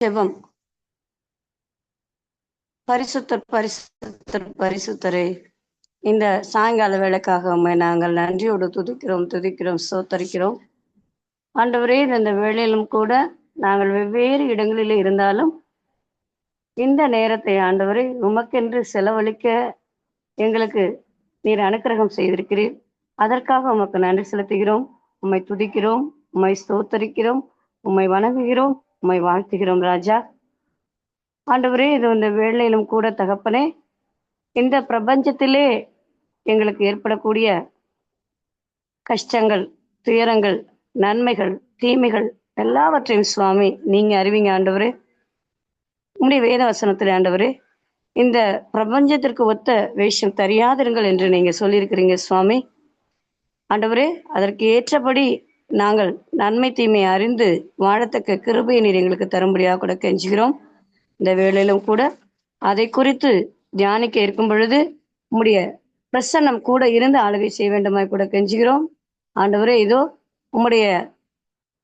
ஜெபம். பரிசுத்தர் பரிசுத்தர் பரிசுத்தரே, இந்த சாயங்கால வேளைக்காக உம்மை நாங்கள் நன்றியோடு துதிக்கிறோம் ஸ்தோத்தரிக்கிறோம். ஆண்டவரே, இந்த வேளையிலும் கூட நாங்கள் வெவ்வேறு இடங்களில் இருந்தாலும் இந்த நேரத்தை ஆண்டவரே உமக்கென்று செலவழிக்க எங்களுக்கு நீர் அனுக்கிரகம் செய்திருக்கிறீர். அதற்காக உமக்கு நன்றி செலுத்துகிறோம். உம்மை துதிக்கிறோம், உம்மை ஸ்தோத்தரிக்கிறோம், உம்மை வணங்குகிறோம், உம்மை வாழ்த்துகிறோம் ராஜா. ஆண்டவரே, இது இந்த வேளையிலும் கூட தகப்பனே, இந்த பிரபஞ்சத்திலே எங்களுக்கு ஏற்படக்கூடிய கஷ்டங்கள், துயரங்கள், நன்மைகள், தீமைகள் எல்லாவற்றையும் சுவாமி நீங்க அறிவிங்க ஆண்டவரே. உம்முடைய வேத வசனத்தில் ஆண்டவரே, இந்த பிரபஞ்சத்திற்கு ஒத்த வேஷம் தெரியாதிருங்கள் என்று நீங்க சொல்லியிருக்கிறீங்க சுவாமி. ஆண்டவரே, அதற்கு ஏற்றபடி நாங்கள் நன்மை தீமை அறிந்து வாழத்தக்க கிருபையை நீர் எங்களுக்கு தரும்படியாக கூட கெஞ்சுகிறோம். இந்த வேளையிலும் கூட அதை குறித்து தியானிக்க இருக்கும் பொழுது உம்முடைய பிரசன்னம் கூட இருந்து ஆளுகை செய்ய வேண்டுமாய் கூட கெஞ்சுகிறோம். ஆண்டவரே, இதோ உம்முடைய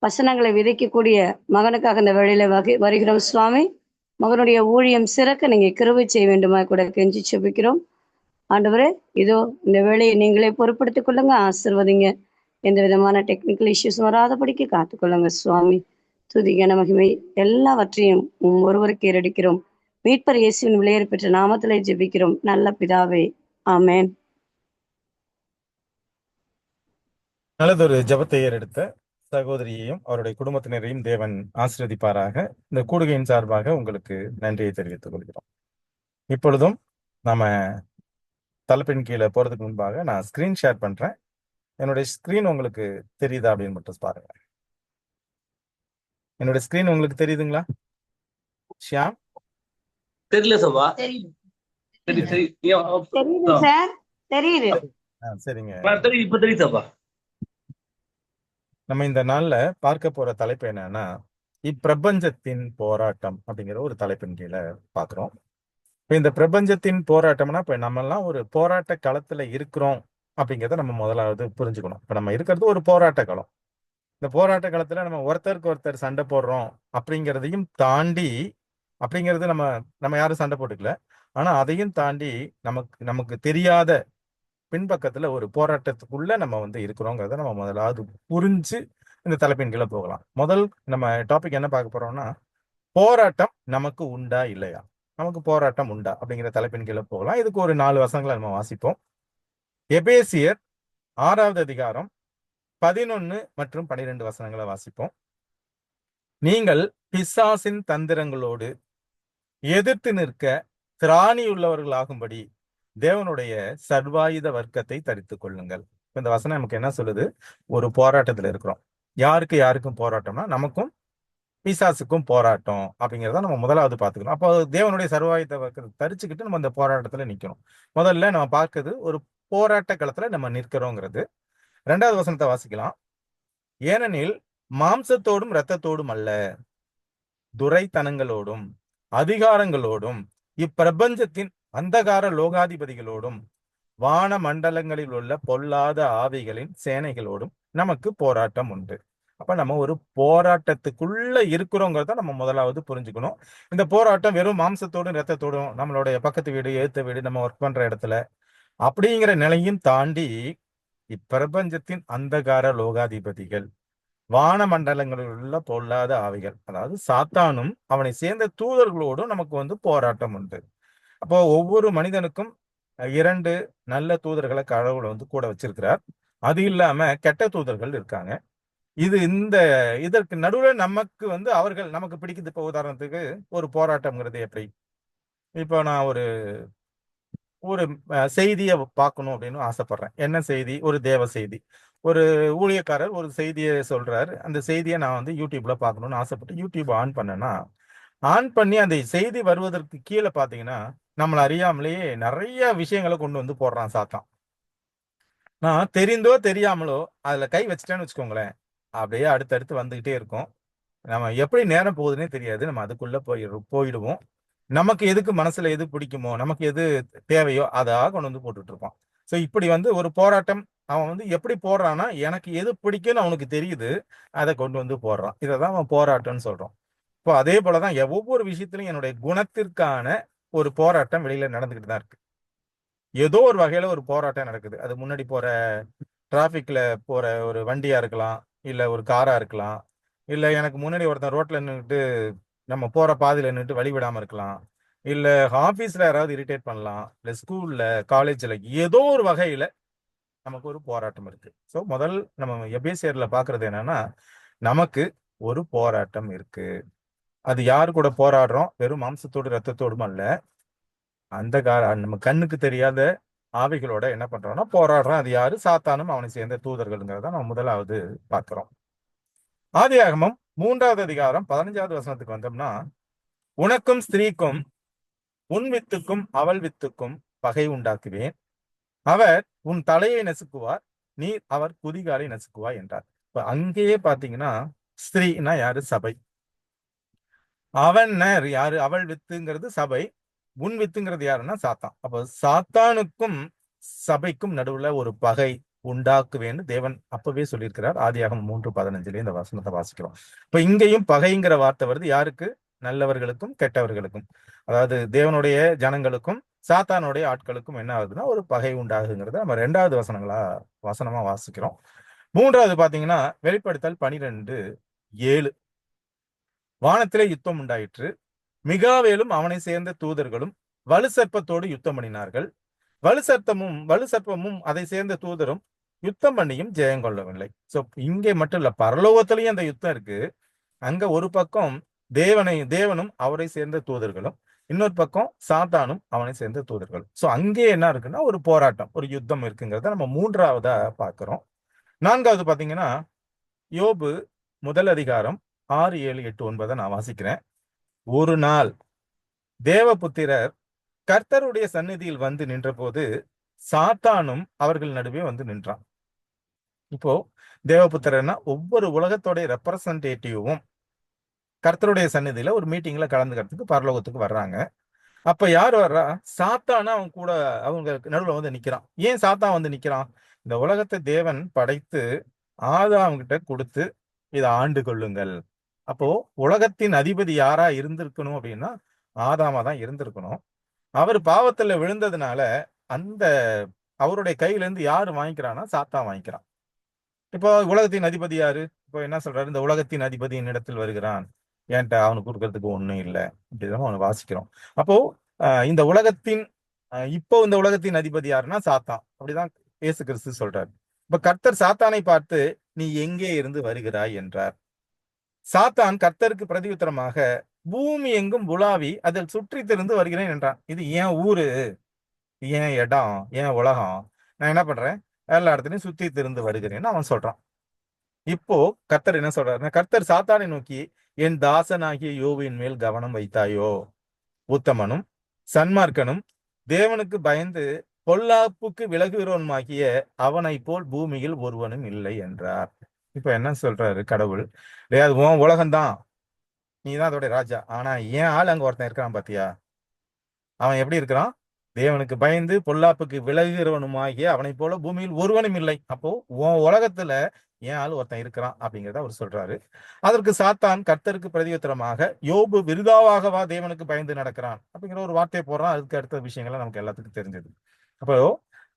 வசனங்களை விதைக்கக்கூடிய மகனுக்காக இந்த வேளையில வருகிறோம் சுவாமி. மகனுடைய ஊழியம் சிறக்க நீங்க கிருபை செய்ய வேண்டுமாய் கூட கெஞ்சி செபிக்கிறோம். ஆண்டவரே, இதோ இந்த வேலையை நீங்களே பொறுப்படுத்திக் கொள்ளுங்க, ஆசிர்வதிங்க. எந்த விதமான டெக்னிக்கல் இஷ்யூஸ் வராதபடிக்கு காத்துக்கொள்ளுங்க சுவாமி. துதிகன மகிமை எல்லாவற்றையும் ஒருவருக்கு ஏறடிக்கிறோம். மீட்பர் இயேசுவின் விலையேற பெற்ற நாமத்திலே ஜெபிக்கிறோம் நல்ல பிதாவே, ஆமேன். நல்லதொரு ஜபத்தை ஏறெடுத்த சகோதரியையும் அவருடைய குடும்பத்தினரையும் தேவன் ஆசீர்வதிப்பாராக. இந்த கூடுகையின் சார்பாக உங்களுக்கு நன்றியை தெரிவித்துக் கொள்கிறோம். இப்பொழுதும் நாம தலைப்பின் கீழே போறதுக்கு முன்பாக நான் ஸ்கிரீன் ஷேர் பண்றேன். என்னுடைய ஸ்கிரீன் உங்களுக்கு தெரியுதா அப்படின்னு மட்டும் பாருங்க. என்னோட ஸ்கிரீன் உங்களுக்கு தெரியுதுங்களா ஷியாம்? தெரியல சபா. சரிங்க. இப்ப தெரியுது சபா. நம்ம இந்த நாள்ல பார்க்க போற தலைப்பு என்னன்னா, இப்பிரபஞ்சத்தின் போராட்டம் அப்படிங்கிற ஒரு தலைப்பின் கீழே பாக்குறோம். இப்ப இந்த பிரபஞ்சத்தின் போராட்டம்னா இப்ப நம்ம எல்லாம் ஒரு போராட்ட களத்துல இருக்கிறோம் அப்படிங்கிறத நம்ம முதலாவது புரிஞ்சுக்கணும். இப்ப நம்ம இருக்கிறது ஒரு போராட்ட களம். இந்த போராட்ட களத்துல நம்ம ஒருத்தருக்கு ஒருத்தர் சண்டை போடுறோம் அப்படிங்கிறதையும் தாண்டி, அப்படிங்கிறது நம்ம நம்ம யாரும் சண்டை போட்டுக்கல, ஆனா அதையும் தாண்டி நமக்கு தெரியாத பின்பக்கத்துல ஒரு போராட்டத்துக்குள்ள நம்ம இருக்கிறோங்கிறத நம்ம முதலாவது புரிஞ்சு இந்த தலைப்பின் கீழே போகலாம். முதல் நம்ம டாபிக் என்ன பார்க்க போறோம்னா, போராட்டம் நமக்கு உண்டா இல்லையா, நமக்கு போராட்டம் உண்டா அப்படிங்கிற தலைப்பின் கீழே போகலாம். இதுக்கு ஒரு 4 வசனங்களை நம்ம வாசிப்போம். எபேசியர் 6வது அதிகாரம் 11 மற்றும் 12 வசனங்களை வாசிப்போம். நீங்கள் பிசாசின் தந்திரங்களோடு எதிர்த்து நிற்க திராணியுள்ளவர்களாகும்படி தேவனுடைய சர்வாயுத வர்க்கத்தை தரித்துக் கொள்ளுங்கள். இந்த வசனம் நமக்கு என்ன சொல்லுது? ஒரு போராட்டத்துல இருக்கிறோம். யாருக்கும் போராட்டம்னா நமக்கும் பிசாசுக்கும் போராட்டம் அப்படிங்கிறத நம்ம முதலாவது பார்த்துக்கணும். அப்போ தேவனுடைய சர்வாயுத வர்க்கத்தை தரிச்சுக்கிட்டு நம்ம அந்த போராட்டத்துல நிக்கணும். முதல்ல நம்ம பார்க்கிறது ஒரு போராட்ட களத்துல நம்ம நிற்கிறோங்கிறது. 2வது வசனத்தை வாசிக்கலாம். ஏனெனில் மாம்சத்தோடும் இரத்தத்தோடும் அல்ல, துரைத்தனங்களோடும் அதிகாரங்களோடும் இப்பிரபஞ்சத்தின் அந்தகார லோகாதிபதிகளோடும் வான மண்டலங்களில் உள்ள பொல்லாத ஆவிகளின் சேனைகளோடும் நமக்கு போராட்டம் உண்டு. அப்ப நம்ம ஒரு போராட்டத்துக்குள்ள இருக்கிறோங்கிறத நம்ம முதலாவது புரிஞ்சுக்கணும். இந்த போராட்டம் வெறும் மாம்சத்தோடும் ரத்தத்தோடும், நம்மளுடைய பக்கத்து வீடு ஏத்த வீடு நம்ம ஒர்க் பண்ற இடத்துல அப்படிங்கிற நிலையும் தாண்டி இப்பிரபஞ்சத்தின் அந்தகார லோகாதிபதிகள், வான மண்டலங்களில் உள்ள பொல்லாத ஆவிகள், அதாவது சாத்தானும் அவனை சேர்ந்த தூதர்களோடும் நமக்கு போராட்டம் உண்டு. அப்போ ஒவ்வொரு மனிதனுக்கும் 2 நல்ல தூதர்களை கடவுள் கூட வச்சிருக்கிறார். அது இல்லாம கெட்ட தூதர்கள் இருக்காங்க. இதற்கு நடுவுல நமக்கு அவர்கள் நமக்கு பிடிக்குது. இப்போ உதாரணத்துக்கு ஒரு போராட்டம்ங்கிறது எப்படி? இப்போ நான் ஒரு செய்தியை பார்க்கணும் அப்படின்னு ஆசைப்படுறேன். என்ன செய்தி? ஒரு தேவ செய்தி. ஒரு ஊழியக்காரர் ஒரு செய்தியை சொல்றாரு. அந்த செய்தியை நான் யூடியூப்ல பார்க்கணும்னு ஆசைப்பட்டு யூடியூப் ஆன் பண்ணேன்னா, ஆன் பண்ணி அந்த செய்தி வருவதற்கு கீழே பாத்தீங்கன்னா நம்மள அறியாமலேயே நிறைய விஷயங்களை கொண்டு போடுறான் சாத்தான். நான் தெரிந்தோ தெரியாமலோ அதுல கை வச்சுட்டேன்னு வச்சுக்கோங்களேன், அப்படியே அடுத்தடுத்து வந்துகிட்டே இருக்கும். நம்ம எப்படி நேரம் போகுதுன்னே தெரியாது. நம்ம அதுக்குள்ள போயிடுவோம். நமக்கு எதுக்கு மனசுல எது பிடிக்குமோ, நமக்கு எது தேவையோ அதாக கொண்டு போட்டுட்டு இருப்பான். ஸோ இப்படி ஒரு போராட்டம். அவன் எப்படி போடுறான்னா, எனக்கு எது பிடிக்கும்னு அவனுக்கு தெரியுது, அதை கொண்டு போடுறான். இதைதான் அவன் போராட்டம்னு சொல்றான். இப்போ அதே போலதான் ஒவ்வொரு விஷயத்திலும் என்னுடைய குணத்திற்கான ஒரு போராட்டம் வெளியில நடந்துகிட்டு தான் இருக்கு. ஏதோ ஒரு வகையில ஒரு போராட்டம் நடக்குது. அது முன்னாடி போற டிராபிக்ல போற ஒரு வண்டியா இருக்கலாம், இல்ல ஒரு காரா இருக்கலாம், இல்ல எனக்கு முன்னாடி ஒருத்தன் ரோட்ல நின்றுட்டு நம்ம போற பாதையில நின்றுட்டு வழி விடாம இருக்கலாம், இல்ல ஆபீஸ்ல யாராவது இரிட்டேட் பண்ணலாம், இல்ல ஸ்கூல்ல காலேஜ்ல ஏதோ ஒரு வகையில நமக்கு ஒரு போராட்டம் இருக்கு. ஸோ முதல் நம்ம எபேசியர்ல பாக்குறது என்னன்னா, நமக்கு ஒரு போராட்டம் இருக்கு. அது யாரு கூட போராடுறோம்? வெறும் மாம்சத்தோடு ரத்தத்தோடும் அல்ல, அந்த நம்ம கண்ணுக்கு தெரியாத ஆவிகளோட என்ன பண்றோம்னா போராடுறோம். அது யாரு? சாத்தானும் அவனை சேர்ந்த தூதர்களுங்கிறத நம்ம முதலாவது பார்க்கிறோம். ஆதியாகமம் 3வது அதிகாரம் 15வது வசனத்துக்கு வந்தோம்னா, உனக்கும் ஸ்திரீக்கும் உன் வித்துக்கும் அவள் வித்துக்கும் பகை உண்டாக்குவேன். அவர் உன் தலையை நசுக்குவார், நீர் அவர் குதிகாலை நசுக்குவாய் என்றார். இப்ப அங்கேயே பாத்தீங்கன்னா ஸ்திரீனா யாரு? சபை. அவன் யாரு? அவள் வித்துங்கிறது சபை. உன் வித்துங்கிறது யாருன்னா சாத்தான். அப்ப சாத்தானுக்கும் சபைக்கும் நடுவுல ஒரு பகை உண்டாக்குவேன்னு தேவன் அப்பவே சொல்லியிருக்கிறார். ஆதியாகமம் 3:15 இந்த வசனத்தை வாசிக்கிறோம். இப்ப இங்கேயும் பகைங்கிற வார்த்தை வருது. யாருக்கு? நல்லவர்களுக்கும் கெட்டவர்களுக்கும். அதாவது தேவனுடைய ஜனங்களுக்கும் சாத்தானுடைய ஆட்களுக்கும் என்ன ஆகுதுன்னா ஒரு பகை உண்டாகுங்கிறத நம்ம 2வது வசனமா வாசிக்கிறோம். 3வது பாத்தீங்கன்னா வெளிப்படுத்தல் 12:7 வானத்திலே யுத்தம் உண்டாயிற்று, மிகாவேலும் அவனை சேர்ந்த தூதர்களும் வலு சர்ப்பத்தோடு யுத்தம் பண்ணினார்கள், வலு சர்ப்பமும் அதை சேர்ந்த தூதரும் யுத்தம் பண்ணியும் ஜெயம் கொள்ளவில்லை. சோ இங்கே மட்டும் இல்ல, பரலோகத்திலையும் அந்த யுத்தம் இருக்கு. அங்க ஒரு பக்கம் தேவனும் அவரை சேர்ந்த தூதர்களும், இன்னொரு பக்கம் சாத்தானும் அவனை சேர்ந்த தூதர்களும். சோ அங்கே என்ன இருக்குன்னா ஒரு போராட்டம், ஒரு யுத்தம் இருக்குங்கிறத நம்ம 3வதா பார்க்கிறோம். 4வது பாத்தீங்கன்னா யோபு 1 அதிகாரம் 6, 7, 8, 9 நான் வாசிக்கிறேன். ஒரு நாள் தேவபுத்திரர் கர்த்தருடைய சந்நிதியில் வந்து நின்ற போது சாத்தானும் அவர்கள் நடுவே வந்து நின்றான். இப்போ தேவபுத்திரர்னா ஒவ்வொரு உலகத்தோடைய ரெப்ரசன்டேட்டிவும் கர்த்தருடைய சந்நிதியில ஒரு மீட்டிங்ல கலந்துக்கிறதுக்கு பரலோகத்துக்கு வர்றாங்க. அப்ப யார் வர்றா? சாத்தானா அவங்க கூட, அவங்க நடுவுல வந்து நிக்கிறான். ஏன் சாத்தான் வந்து நிக்கிறான்? இந்த உலகத்தை தேவன் படைத்து ஆதாம் கிட்ட கொடுத்து இதை ஆண்டு கொள்ளுங்கள். அப்போ உலகத்தின் அதிபதி யாரா இருந்திருக்கணும் அப்படின்னா ஆதாமா தான் இருந்திருக்கணும். அவர் பாவத்துல விழுந்ததுனால அந்த அவருடைய கையில இருந்து யாரு வாங்கிக்கிறான்னா சாத்தான் வாங்கிக்கிறான். இப்போ உலகத்தின் அதிபதி யாரு? இப்போ என்ன சொல்றாரு? இந்த உலகத்தின் அதிபதியின் இடத்தில் வருகிறான், ஏன்ட்ட அவனுக்கு கொடுக்கறதுக்கு ஒண்ணும் இல்லை அப்படிதான் அவனை வாசிக்கிறோம். அப்போ இந்த உலகத்தின் இப்போ இந்த உலகத்தின் அதிபதி யாருன்னா சாத்தான். அப்படிதான் இயேசு கிறிஸ்து சொல்றாரு. இப்ப கர்த்தர் சாத்தானை பார்த்து நீ எங்கே இருந்து வருகிறாய் என்றார். சாத்தான் கர்த்தருக்கு பிரதியுத்தரமாக பூமி எங்கும் உலாவி அதில் சுற்றி திரிந்து வருகிறேன் என்றான். இது ஏன் ஊரு, ஏன் இடம், ஏன் உலகம், நான் என்ன பண்றேன்? எல்லா இடத்துலையும் சுத்தி திரிந்து வருகிறேன்னு அவன் சொல்றான். இப்போ கர்த்தர் என்ன சொல்றாருன்னா, கர்த்தர் சாத்தானை நோக்கி, என் தாசனாகிய யோவின் மேல் கவனம் வைத்தாயோ? உத்தமனும் சன்மார்க்கனும் தேவனுக்கு பயந்து பொல்லாப்புக்கு விலகுகிறவனுமாகிய அவனை போல் பூமியில் ஒருவனும் இல்லை என்றார். இப்ப என்ன சொல்றாரு கடவுள்? அது உன் உலகம்தான், நீதான் அதோட ராஜா. ஆனா ஏன் ஆள் அங்க ஒருத்தன் இருக்கிறான் பாத்தியா? அவன் எப்படி இருக்கிறான்? தேவனுக்கு பயந்து பொல்லாப்புக்கு விலகுகிறவனுமாகிய அவனை போல பூமியில் ஒருவனும் இல்லை. அப்போ உன் உலகத்துல ஏன் ஆள் ஒருத்தன் இருக்கிறான் அப்படிங்கிறத அவர் சொல்றாரு. அதற்கு சாத்தான் கர்த்தருக்கு பிரதியுத்தரமாக, யோபு விருதாவாகவா தேவனுக்கு பயந்து நடக்கிறான் அப்படிங்கிற ஒரு வார்த்தையை போடுறான். அதுக்கு அடுத்த விஷயங்களை நமக்கு எல்லாத்துக்கும் தெரிஞ்சது.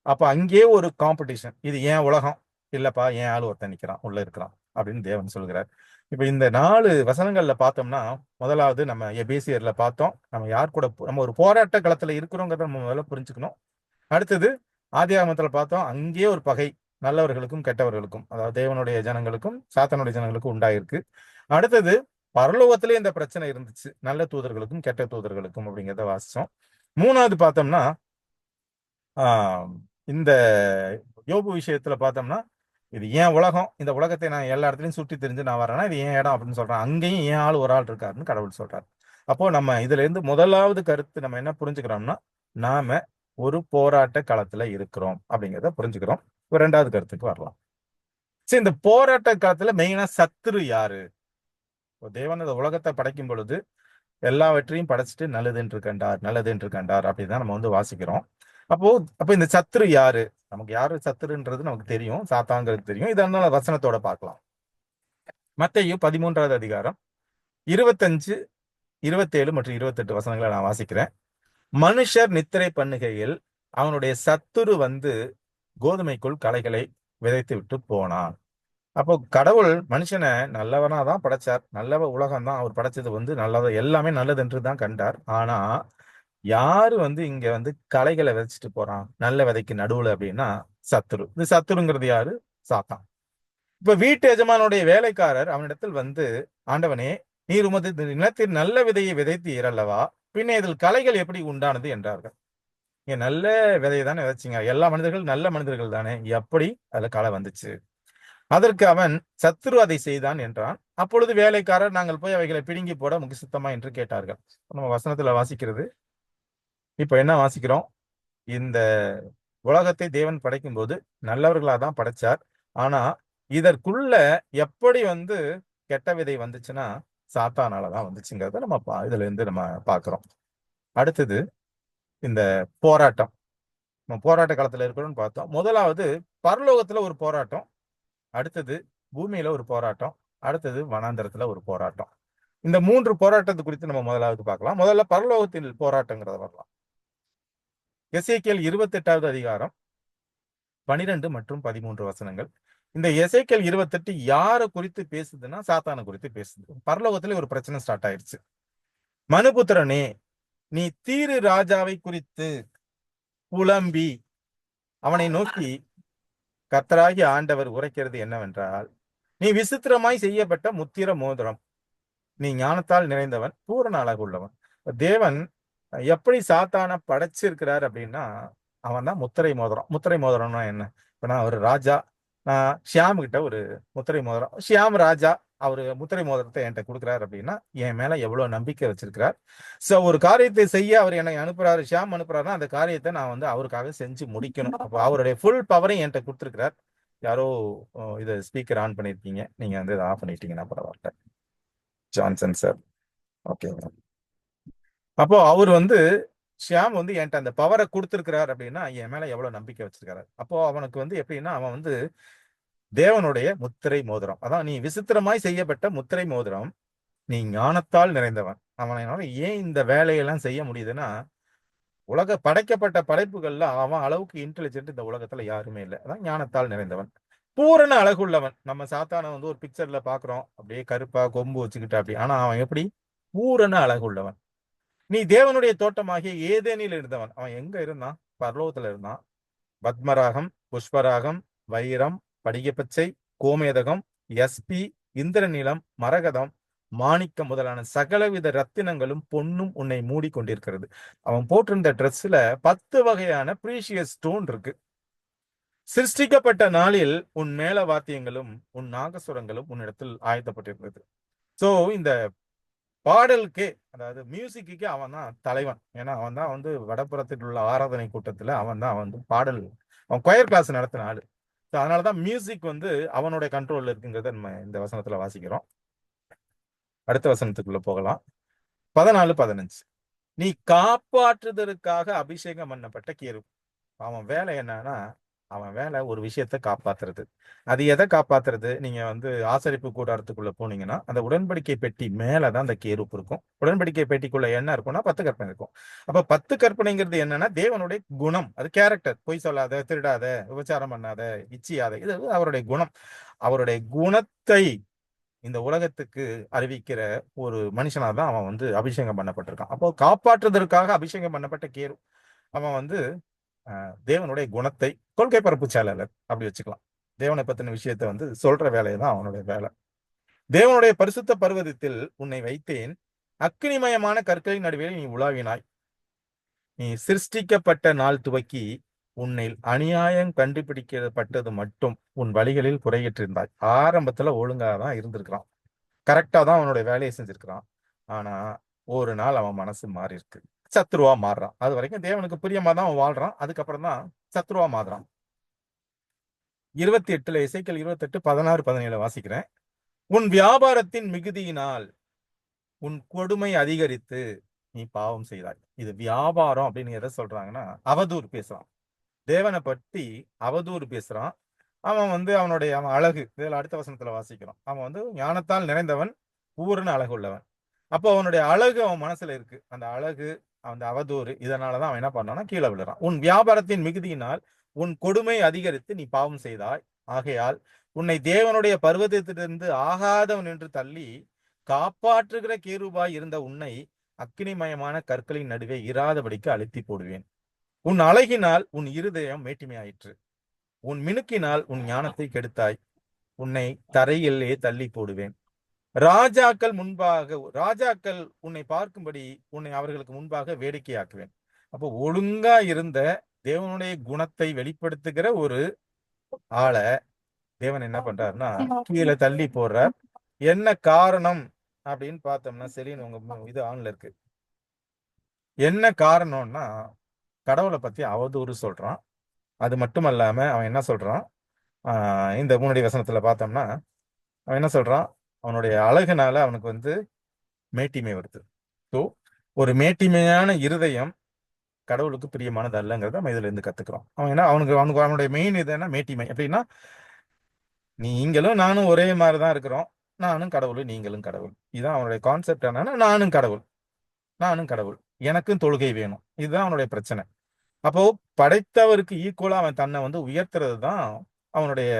அப்போ அங்கே ஒரு காம்படிஷன். இது ஏன் உலகம் இல்லப்பா, ஏன் ஆள் ஒருத்தன் நிக்கிறான், உள்ள இருக்கிறான் அப்படின்னு தேவன் சொல்கிறார். இப்ப இந்த 4 வசனங்கள்ல பார்த்தோம்னா, முதலாவது நம்ம எபேசியர்ல பார்த்தோம், நம்ம யார் கூட நம்ம ஒரு போராட்ட களத்துல இருக்கிறோங்கிறத நம்ம முதல்ல புரிஞ்சுக்கணும். அடுத்தது ஆதியாகமத்துல பார்த்தோம், அங்கேயே ஒரு பகை நல்லவர்களுக்கும் கெட்டவர்களுக்கும், அதாவது தேவனுடைய ஜனங்களுக்கும் சாத்தானுடைய ஜனங்களுக்கும் உண்டாயிருக்கு. அடுத்தது பரலோகத்திலே இந்த பிரச்சனை இருந்துச்சு, நல்ல தூதர்களுக்கும் கெட்ட தூதர்களுக்கும் அப்படிங்கிறத வாசிச்சோம். 3வது பார்த்தோம்னா இந்த யோபு விஷயத்துல பார்த்தோம்னா, இது ஏன் உலகம், இந்த உலகத்தை நான் எல்லா இடத்துலையும் சுற்றி தெரிஞ்சு நான் வரேன்னா இது ஏன் இடம் அப்படின்னு சொல்றேன். அங்கேயும் ஏன் ஆள் ஒரு ஆள் இருக்காருன்னு கடவுள் சொல்றாரு. அப்போ நம்ம இதுல இருந்து முதலாவது கருத்து நம்ம என்ன புரிஞ்சுக்கிறோம்னா, நாம ஒரு போராட்ட களத்துல இருக்கிறோம் அப்படிங்கிறத புரிஞ்சுக்கிறோம். 2வது கருத்துக்கு வரலாம். சரி, இந்த போராட்ட காலத்துல மெயினா சத்துரு யாரு? தேவன் இந்த உலகத்தை படைக்கும் பொழுது எல்லாவற்றையும் படைச்சிட்டு நல்லது என்று கண்டார் அப்படிதான் நம்ம வந்து வாசிக்கிறோம். அப்போ இந்த சத்துரு யாரு? நமக்கு யாரு சத்துருன்றது நமக்கு தெரியும், சாத்தாங்கிறது தெரியும். இதனால வசனத்தோட பார்க்கலாம். மத்தேயு 13வது அதிகாரம் 25, 27 மற்றும் 28 வசனங்களை நான் வாசிக்கிறேன். மனுஷர் நித்திரை பண்ணுகையில் அவனுடைய சத்துரு வந்து கோதுமைக்குள் களைகளை விதைத்து விட்டு போனான். அப்போ கடவுள் மனுஷனை நல்லவனா தான் படைச்சார். நல்ல உலகம் தான் அவர் படைச்சது வந்து நல்லது, எல்லாமே நல்லது என்று தான் கண்டார். ஆனா யாரு வந்து இங்க வந்து களைகளை விதைச்சிட்டு போறான் நல்ல விதைக்கு நடுவுல அப்படின்னா சத்துரு. இந்த சத்துருங்கிறது யாரு? சாத்தான். இப்ப வீட்டு எஜமானுடைய வேலைக்காரர் அவனிடத்தில் வந்து, ஆண்டவனே, நீர் உமது நிலத்தில் நல்ல விதையை விதைத்தீர் அல்லவா, பின்ன இதில் களைகள் எப்படி உண்டானது என்றார்கள். நீங்க நல்ல விதையை தானே விதைச்சீங்க, எல்லா மனிதர்கள் நல்ல மனிதர்கள் தானே, எப்படி அதுல களை வந்துச்சு? அதற்கு அவன், சத்துரு அதை செய்தான் என்றான். அப்பொழுது வேலைக்காரர், நாங்கள் போய் அவைகளை பிடுங்கி போட முக்கு சுத்தமா என்று கேட்டார்கள். நம்ம வசனத்துல வாசிக்கிறது இப்ப என்ன வாசிக்கிறோம்? இந்த உலகத்தை தேவன் படைக்கும் போது நல்லவர்களா தான் படைச்சார். ஆனா இதற்குள்ள எப்படி வந்து கெட்ட விதை வந்துச்சுன்னா சாத்தானாலதான் வந்துச்சுங்கிறத நம்ம இதுல இருந்து நம்ம பாக்குறோம். அடுத்தது இந்த போராட்டம். நம்ம போராட்ட காலத்துல இருக்கிறோம்னு பார்த்தோம். முதலாவது பரலோகத்துல ஒரு போராட்டம், அடுத்தது பூமியில ஒரு போராட்டம், அடுத்தது வனாந்தரத்துல ஒரு போராட்டம். இந்த 3 போராட்டத்தை குறித்து நம்ம முதலாவது பார்க்கலாம். முதல்ல பரலோகத்தில் போராட்டங்கிறத வரலாம். எசேக்கியேல் 28வது அதிகாரம் 12 மற்றும் 13 வசனங்கள். இந்த எசேக்கியேல் 28 யாரை குறித்து பேசுதுன்னா சாத்தானை குறித்து பேசுது. பரலோகத்துல ஒரு பிரச்சனை ஸ்டார்ட் ஆயிடுச்சு. மனுபுத்திரனே, நீ தீரு ராஜாவை குறித்து புலம்பி அவனை நோக்கி கர்த்தராகிய ஆண்டவர் உரைக்கிறது என்னவென்றால், நீ விசித்திரமாய் செய்யப்பட்ட முத்திர மோதிரம், நீ ஞானத்தால் நிறைந்தவன், பூரண அழகுள்ளவன். தேவன் எப்படி சாத்தான படைச்சிருக்கிறார் அப்படின்னா, அவன் தான் முத்திரை மோதிரம். முத்திரை மோதிரம்னா என்ன? இப்ப நான் ஒரு ராஜா, நான் ஷியாம் கிட்ட ஒரு முத்திரை மோதிரம், ஷியாம் ராஜா அவரு முத்திரை மோதிரத்தை என்கிட்ட கொடுக்குறாரு அப்படின்னா என் மேல எவ்வளவு நம்பிக்கை வச்சிருக்கிறார். சோ ஒரு காரியத்தை செய்ய அவர் என்னை அனுப்புறாரு, ஷியாம் அனுப்புறாருன்னா அந்த காரியத்தை நான் வந்து அவருக்காக செஞ்சு முடிக்கணும். அப்போ அவருடைய ஃபுல் பவரையும் என்கிட்ட கொடுத்துருக்கிறார். யாரோ இதை ஸ்பீக்கர் ஆன் பண்ணிருக்கீங்க, நீங்க வந்து இதை ஆஃப் பண்ணிட்டீங்கன்னா பரவாயில்ல. ஜான்சன் சார், ஓகேங்க. அப்போ அவர் வந்து ஷியாம் வந்து என்கிட்ட அந்த பவரை கொடுத்துருக்கிறார் அப்படின்னா என் மேல எவ்வளவு நம்பிக்கை வச்சிருக்காரு. அப்போ அவனுக்கு வந்து எப்படின்னா, அவன் வந்து தேவனுடைய முத்திரை மோதிரம். அதான் நீ விசித்திரமாய் செய்யப்பட்ட முத்திரை மோதிரம், நீ ஞானத்தால் நிறைந்தவன். அவனால ஏன் இந்த வேலையெல்லாம் செய்ய முடியுதுன்னா, உலக படைக்கப்பட்ட படைப்புகள்ல அவன் அளவுக்கு இன்டெலிஜென்ட் இந்த உலகத்துல யாருமே இல்லை. அதான் ஞானத்தால் நிறைந்தவன், பூரண அழகுள்ளவன். நம்ம சாத்தான வந்து ஒரு பிக்சர்ல பாக்குறோம், அப்படியே கருப்பா கொம்பு வச்சுக்கிட்டு அப்படி. ஆனா அவன் எப்படி? பூரண அழகுள்ளவன். நீ தேவனுடைய தோட்டமாகிய ஏதேனில் இருந்தவன். அவன் எங்க இருந்தான்? பரலோகத்துல இருந்தான். பத்மராகம், புஷ்பராகம், வைரம், படிகப்பச்சை, கோமேதகம், எஸ்பி, இந்திரநீலம், மரகதம், மாணிக்கம் முதலான சகலவித ரத்தினங்களும் பொன்னும் உன்னை மூடி கொண்டிருக்கிறது. அவன் போட்டிருந்த ட்ரெஸ்ல 10 வகையான பிரீஷியஸ் ஸ்டோன் இருக்கு. சிருஷ்டிக்கப்பட்ட நாளில் உன் மேல வாத்தியங்களும் உன் நாகசுரங்களும் உன்னிடத்தில் ஆயத்தப்பட்டிருக்கிறது. சோ இந்த பாடலுக்கே, அதாவது மியூசிக்கு அவன் தான் தலைவன். ஏன்னா அவன் தான் வந்து வடப்புறத்தில் உள்ள ஆராதனை கூட்டத்துல அவன் தான் வந்து பாடல், அவன் கொயர் கிளாஸ் நடத்தின ஆளு. அதனாலதான் மியூசிக் வந்து அவனுடைய கண்ட்ரோல்ல இருக்குங்கிறத நம்ம இந்த வசனத்துல வாசிக்கிறோம். அடுத்த வசனத்துக்குள்ள போகலாம். 14, 15. நீ காப்பாற்றுதற்காக அபிஷேகம் பண்ணப்பட்ட கேரு. அவன் வேலை என்னன்னா, அவன் வேலை ஒரு விஷயத்த காப்பாத்துறது. அது எதை காப்பாத்துறது? நீங்க வந்து ஆசரிப்பு கூடாரத்துக்குள்ள போனீங்கன்னா அந்த உடன்படிக்கை பெட்டி மேலதான் அந்த கேருப்பு இருக்கும். உடன்படிக்கை பெட்டிக்குள்ள என்ன இருக்கும்னா 10 கற்பனை இருக்கும். அப்ப 10 கற்பனைங்கிறது என்னன்னா தேவனுடைய குணம், அது கேரக்டர். பொய் சொல்லாத, திருடாத, விபச்சாரம் பண்ணாத, இச்சியாத, இது அவருடைய குணம். அவருடைய குணத்தை இந்த உலகத்துக்கு அறிவிக்கிற ஒரு மனுஷனா தான் அவன் வந்து அபிஷேகம் பண்ணப்பட்டிருக்கான். அப்போ காப்பாற்றுவதற்காக அபிஷேகம் பண்ணப்பட்ட கேரு. அவன் வந்து தேவனுடைய குணத்தை, கொள்கை பரப்பு செயலாளர் அப்படி வச்சுக்கலாம். தேவனை பத்தின விஷயத்தை வந்து சொல்ற வேலையை தான் அவனுடைய வேலை. தேவனுடைய பரிசுத்த பர்வதத்தில் உன்னை வைத்தேன், அக்கினிமயமான கற்களின் நடுவில் நீ உலாவினாய். நீ சிருஷ்டிக்கப்பட்ட நாள் துவக்கி உன்னை அநியாயம் கண்டுபிடிக்கப்பட்டது மட்டும் உன் வழிகளில் குறையிட்டிருந்தாய். ஆரம்பத்துல ஒழுங்கா தான் இருந்திருக்கிறான், கரெக்டா தான் அவனுடைய வேலையை செஞ்சிருக்கிறான். ஆனா ஒரு நாள் அவன் மனசு மாறி இருக்கு, சத்ருவா மாறுறான். அது வரைக்கும் தேவனுக்கு பிரியமா தான் அவன் வாழ்றான், அதுக்கப்புறம் தான் சத்ருவா மாறுறான். 28 எசேக்கியேல் 28, 16, 17 வாசிக்கிறேன். உன் வியாபாரத்தின் மிகுதியினால் உன் கொடுமை அதிகரித்து நீ பாவம் செய்தாய். இது வியாபாரம் அப்படின்னு எதை சொல்றாங்கன்னா, அவதூறு பேசுறான், தேவனை பற்றி அவதூறு பேசுறான். அவன் வந்து அவன் அழகு, இதில் அடுத்த வசனத்துல வாசிக்கிறோம். அவன் வந்து ஞானத்தால் நிறைந்தவன், பூரண அழகு உள்ளவன். அப்போ அவனுடைய அழகு அவன் மனசுல இருக்கு. அந்த அழகு, அந்த அவதூறு, இதனாலதான் அவன் என்ன பண்ணான்னா கீழே விழுறான். உன் வியாபாரத்தின் மிகுதியினால் உன் கொடுமை அதிகரித்து நீ பாவம் செய்தாய். ஆகையால் உன்னை தேவனுடைய பர்வதத்திலிருந்து ஆகாதவன் என்று தள்ளி காப்பாற்றுகிற கேருபாய் இருந்த உன்னை அக்கினிமயமான கற்களின் நடுவே இராதபடிக்கு அழுத்தி போடுவேன். உன் அழகினால் உன் இருதயம் மேட்டிமையாயிற்று. உன் மினுக்கினால் உன் ஞானத்தை கெடுத்தாய். உன்னை தரையிலே தள்ளி போடுவேன். ராஜாக்கள் உன்னை பார்க்கும்படி உன்னை அவர்களுக்கு முன்பாக வேடிக்கையாக்குவேன். அப்போ ஒழுங்கா இருந்த தேவனுடைய குணத்தை வெளிப்படுத்துகிற ஒரு ஆளை தேவன் என்ன பண்றாருன்னா கீழே தள்ளி போடுறார். என்ன காரணம் அப்படின்னு பார்த்தோம்னா, செலின் உங்க இது ஆன்ல இருக்கு. என்ன காரணம்னா கடவுளை பத்தி அவதூறு சொல்றான். அது மட்டும் அல்லாம அவன் என்ன சொல்றான், இந்த முன்னாடி வசனத்துல பார்த்தோம்னா அவன் என்ன சொல்றான், அவனுடைய அழகுனால அவனுக்கு மேட்டிமை வருது. ஸோ ஒரு மேட்டிமையான இருதயம் கடவுளுக்கு பிரியமானது அல்லங்கிறத நம்ம இதுல இருந்து கத்துக்கிறோம். அவன் என்ன அவனுடைய மெயின் இது என்ன, மேட்டிமை. அப்படின்னா நீங்களும் நானும் ஒரே மாதிரிதான் இருக்கிறோம், நானும் கடவுள் நீங்களும் கடவுள். இதுதான் அவனுடைய கான்செப்ட். என்னன்னா நானும் கடவுள், எனக்கும் தொழுகை வேணும். இதுதான் அவனுடைய பிரச்சனை. அப்போ படைத்தவருக்கு ஈக்குவலா அவன் தன்னை உயர்த்துறது தான் அவனுடைய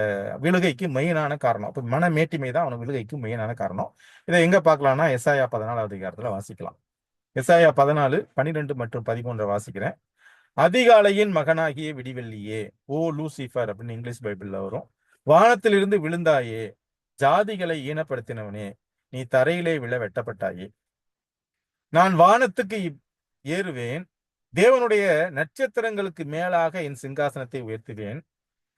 விழுகைக்கு மெயினான காரணம். அப்ப மன மேட்டிமை தான் அவனுக்கு விழுகைக்கு மெயினான காரணம். இதை எங்க பார்க்கலாம்னா எசாயா 14வது அதிகாரத்துல வாசிக்கலாம். எசாயா 14, 12 மற்றும் 13 வாசிக்கிறேன். அதிகாலையின் மகனாகிய விடிவெள்ளியே, ஓ லூசிஃபர் அப்படின்னு இங்கிலீஷ் பைபிள்ல வரும். வானத்திலிருந்து விழுந்தாயே, ஜாதிகளை ஈனப்படுத்தினவனே, நீ தரையிலே விழ வெட்டப்பட்டாயே. நான் வானத்துக்கு ஏறுவேன், தேவனுடைய நட்சத்திரங்களுக்கு மேலாக என் சிங்காசனத்தை உயர்த்துவேன்,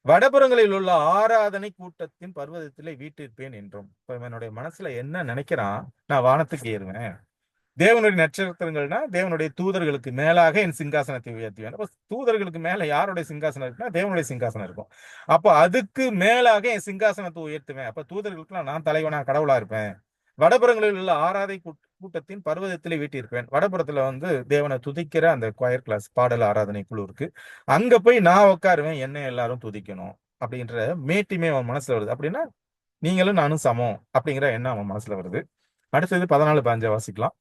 வடபுறங்களில் உள்ள ஆராதனை கூட்டத்தின் பர்வதத்திலே வீட்டிருப்பேன் என்றும். இப்ப இவனுடைய மனசுல என்ன நினைக்கிறான், நான் வானத்துக்கு ஏறுவேன், தேவனுடைய நட்சத்திரங்கள்னா தேவனுடைய தூதர்களுக்கு மேலாக என் சிங்காசனத்தை உயர்த்துவேன். அப்ப தூதர்களுக்கு மேல யாருடைய சிங்காசனம் இருக்குன்னா தேவனுடைய சிங்காசனம் இருக்கும். அப்ப அதுக்கு மேலாக என் சிங்காசனத்தை உயர்த்துவேன். அப்ப தூதர்களுக்கு நான் தலைவனா கடவுளா இருப்பேன். வடபுறங்களில் உள்ள ஆராதை கூட்டத்தின் பர்வதத்திலே வீட்டிருப்பேன். வடபுறத்துல தேவனை துதிக்கிற அந்த கொயர் கிளாஸ், பாடல் ஆராதனை குழு இருக்கு. அங்க போய் நான் உட்காருவேன், என்ன எல்லாரும் துதிக்கணும் அப்படின்ற மேட்டிமே அவன் மனசுல வருது. அப்படின்னா நீங்களும் நானும் சமம் அப்படிங்கிற எண்ணம் அவன் மனசுல வருது. அடுத்தது 14-15 வாசிக்கலாம்.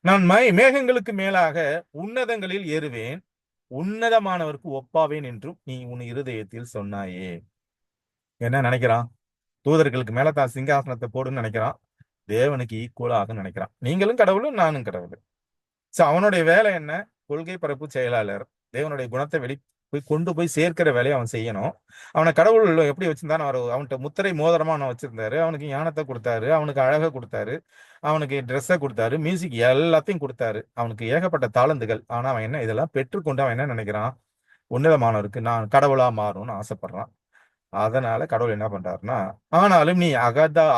நான் மேகங்களுக்கு மேலாக உன்னதங்களில் ஏறுவேன், உன்னதமானவருக்கு ஒப்பாவேன் என்றும் நீ உன் இருதயத்தில் சொன்னாயே. என்ன நினைக்கிறான், தூதர்களுக்கு மேல தான் சிங்காசனத்தை போடுன்னு நினைக்கிறான், தேவனுக்கு ஈக்குவலாக நினைக்கிறான். நீங்களும் கடவுளும் நானும் கடவுள். சோ அவனுடைய வேலை என்ன, கொள்கை பரப்பு செயலாளர். தேவனுடைய குணத்தை கொண்டு போய் சேர்க்கிற வேலையை அவன் செய்யணும். அவனை கடவுள் எப்படி வச்சிருந்தான்னு அவன்கிட்ட முத்திரை மோதிரமா அவன் வச்சிருந்தாரு. அவனுக்கு ஞானத்தை கொடுத்தாரு, அவனுக்கு அழகை கொடுத்தாரு, அவனுக்கு ட்ரெஸ்ஸை கொடுத்தாரு, மியூசிக் எல்லாத்தையும் கொடுத்தாரு. அவனுக்கு ஏகப்பட்ட தாளந்துகள். ஆனா அவன் என்ன இதெல்லாம் பெற்றுக்கொண்டு அவன் என்ன நினைக்கிறான், உன்னதமானவருக்கு நான் கடவுளா மாறணும்னு ஆசைப்படுறான். அதனால கடவுள் என்ன பண்றாருன்னா, ஆனாலும் நீ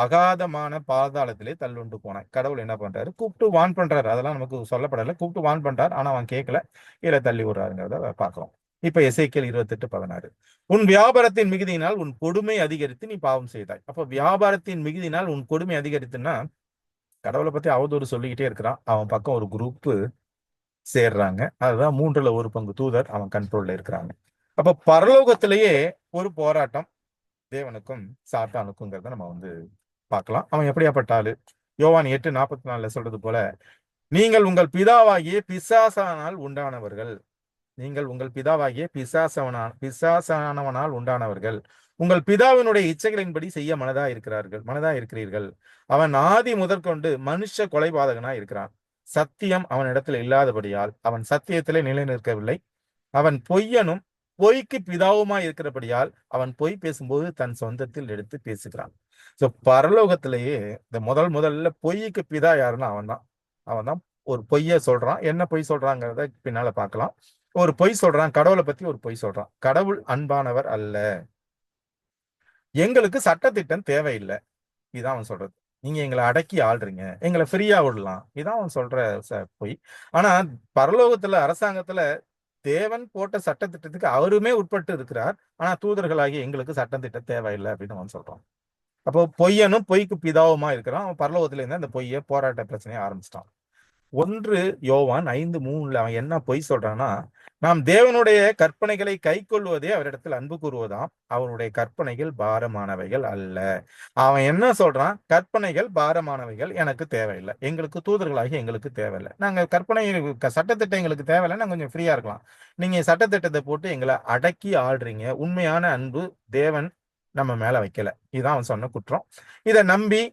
அகாதமான பாதாளத்திலே தள்ளுண்டு போனாய். கடவுள் என்ன பண்றாரு, கூப்பிட்டு வான் பண்றாரு. அதெல்லாம் நமக்கு சொல்லப்படல. கூப்பிட்டு வான் பண்றாரு, ஆனா அவன் கேட்கல, கீழே தள்ளி விடுறாருங்கிறத பார்க்கிறோம். இப்ப எசேக்கியேல் 28:16, உன் வியாபாரத்தின் மிகுதியினால் உன் கொடுமை அதிகரித்து நீ பாவம் செய்தாய். அப்ப வியாபாரத்தின் மிகுதியினால் உன் கொடுமை அதிகரித்துன்னா கடவுளை பத்தி அவதூறு சொல்லிக்கிட்டே இருக்கிறான். அவன் பக்கம் ஒரு குரூப் சேர்றாங்க. அதுதான் 1/3 தூதர் அவன் கண்ட்ரோல்ல இருக்கிறாங்க. அப்ப பரலோகத்திலேயே ஒரு போராட்டம் தேவனுக்கும் சாத்தானுக்குங்கிறத நம்ம பார்க்கலாம். அவன் எப்படியாப்பட்டாலு, யோவான் 8:44 சொல்றது போல, நீங்கள் உங்கள் பிதாவாகிய பிசாசானால் உண்டானவர்கள், நீங்கள் உங்கள் பிதாவாகிய பிசாசானவனால் உண்டானவர்கள், உங்கள் பிதாவினுடைய இச்சைகளின்படி செய்ய மனதா இருக்கிறீர்கள். அவன் ஆதி முதற்கொண்டு மனுஷ கொலைபாதகனாய் இருக்கிறான். சத்தியம் அவன் இடத்துல இல்லாதபடியால் அவன் சத்தியத்திலே நிலை நிற்கவில்லை. அவன் பொய்யனும் பொய்க்கு பிதாவுமாய் இருக்கிறபடியால் அவன் பொய் பேசும்போது தன் சொந்தத்தில் எடுத்து பேசுகிறான். சோ பரலோகத்திலேயே இந்த முதல்ல பொய்க்கு பிதா யாருன்னா அவன் தான் ஒரு பொய்ய சொல்றான். என்ன பொய் சொல்றாங்கிறத பின்னால பார்க்கலாம். ஒரு பொய் சொல்றான், கடவுளை பத்தி ஒரு பொய் சொல்றான். கடவுள் அன்பானவர் அல்ல, எங்களுக்கு சட்டத்திட்டம் தேவையில்லை, இதான் அவன் சொல்றது. நீங்க எங்களை அடக்கி ஆள்றீங்க, எங்களை ஃப்ரீயா விடலாம், இதான் அவன் சொல்ற பொய். ஆனா பரலோகத்துல அரசாங்கத்துல தேவன் போட்ட சட்டத்திட்டத்துக்கு அவருமே உட்பட்டு இருக்கிறார். ஆனா தூதர்களாகி எங்களுக்கு சட்டம் திட்டம் தேவையில்லை அப்படின்னு அவன் சொல்றான். அப்போ பொய்யனும் பொய்க்கு பிதாவுமா இருக்கிறான். அவன் பரலோகத்துல இருந்து அந்த பொய்ய போராட்ட பிரச்சனையை ஆரம்பிச்சிட்டான். 1 யோவான் 5:3 அவன் என்ன பொய் சொல்றான்னா, நாம் தேவனுடைய கற்பனைகளை கைக்கொள்வதே அவரிடத்தில் அன்பு கூறுவதாம். அவருடைய கற்பனைகள் பாரமானவைகள் அல்ல. அவன் என்ன சொல்றான்? கற்பனைகள் பாரமானவைகள் எனக்கு தேவையில்லை, எங்களுக்கு தூதர்களாகி எங்களுக்கு தேவையில்லை, நாங்க கற்பனை சட்டத்திட்டம் எங்களுக்கு தேவையில்லைன்னா கொஞ்சம் ஃப்ரீயா இருக்கலாம். நீங்க சட்டத்திட்டத்தை போட்டு எங்களை அடக்கி ஆள்றீங்க. உண்மையான அன்பு தேவன் நம்ம மேல வைக்கல. இதுதான் அவன் சொன்ன குற்றம். இதை நம்பி